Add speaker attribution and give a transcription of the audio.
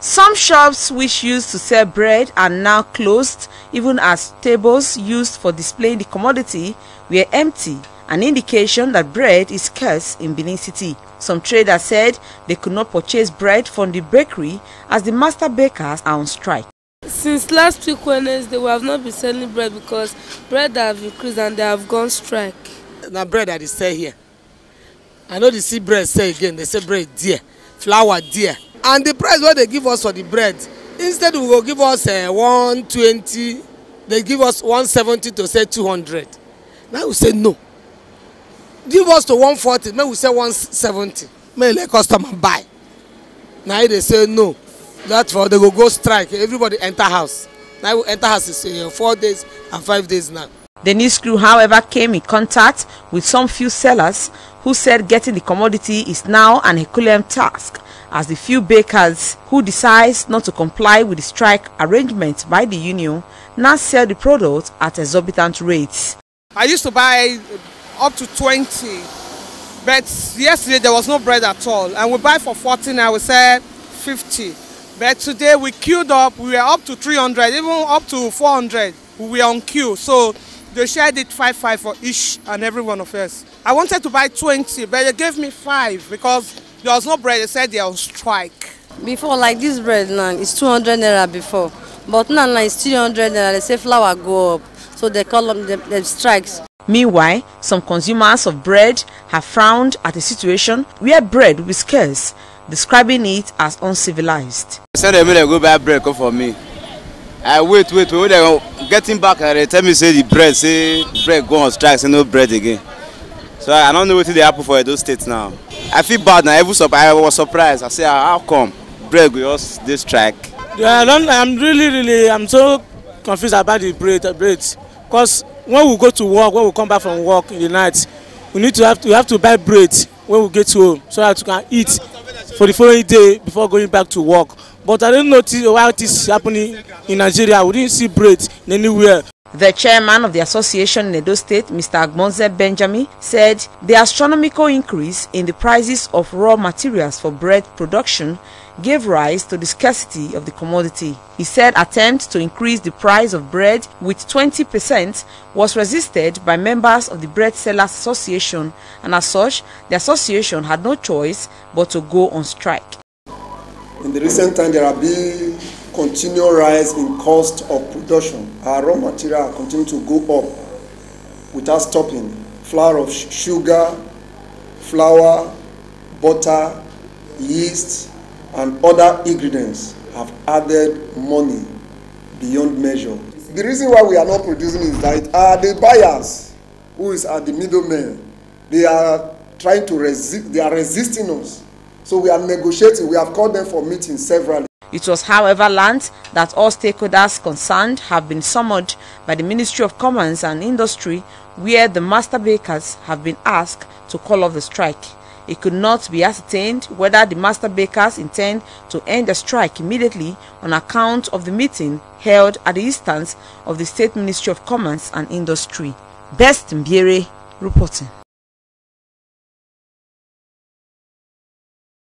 Speaker 1: Some shops which used to sell bread are now closed, even as tables used for displaying the commodity were empty, an indication that bread is scarce in Benin City. Some traders said they could not purchase bread from the bakery as the master bakers are on strike.
Speaker 2: Since last week Wednesday, we have not been selling bread because bread have increased and they have gone strike.
Speaker 3: Now bread that they sell here. I know they see bread sell again, they say bread dear, flour dear. And the price what they give us for the bread, instead we will give us 120, they give us 170 to say 200. Now we say no. Give us to 140, maybe we say 170. May let customer buy. Now they say no. That's for they will go strike. Everybody enter house. Now we enter house is 4 days and 5 days now.
Speaker 1: The news crew, however, came in contact with some few sellers who said getting the commodity is now an Herculean task, as the few bakers who decides not to comply with the strike arrangement by the union now sell the product at exorbitant rates.
Speaker 4: I used to buy up to 20, but yesterday there was no bread at all, and we buy for 40 now, we sell 50. But today we queued up, we were up to 300, even up to 400, we were on queue, so they shared it 5-5 for each and every one of us. I wanted to buy 20, but they gave me 5 because there was no bread. They said they are on strike.
Speaker 2: Before, like this bread now, it's 200 naira before, but now it's 300 naira. They say flour go up, so they call them strikes.
Speaker 1: Meanwhile, some consumers of bread have frowned at a situation where bread will be scarce, describing it as uncivilized.
Speaker 5: I said they go buy bread come for me. I wait, when they getting back, they tell me say the bread go on strike, say no bread again. So I don't know what they happen for those states now. I feel bad now. I was surprised. I say, how come bread go just this strike?
Speaker 3: Yeah, I'm so confused about the bread, because when we go to work, when we come back from work in the night, we have to buy bread when we get home so that we can eat for the following day before going back to work. But I didn't notice why it is happening in Nigeria. We didn't see bread anywhere.
Speaker 1: The chairman of the association in Edo State, Mr. Agbonze Benjamin, said the astronomical increase in the prices of raw materials for bread production gave rise to the scarcity of the commodity. He said attempts to increase the price of bread with 20% was resisted by members of the Bread Sellers Association, and as such, the association had no choice but to go on strike.
Speaker 6: In the recent time, there have been continual rise in cost of production. Our raw material continue to go up without stopping. Flour of sugar, flour, butter, yeast, and other ingredients have added money beyond measure. The reason why we are not producing is that the buyers, who are the middlemen, they are trying to resist, they are resisting us. So we are negotiating. We have called them for meetings severally.
Speaker 1: It was, however, learned that all stakeholders concerned have been summoned by the Ministry of Commerce and Industry, where the master bakers have been asked to call off the strike. It could not be ascertained whether the master bakers intend to end the strike immediately on account of the meeting held at the instance of the State Ministry of Commerce and Industry. Best Mbiere reporting.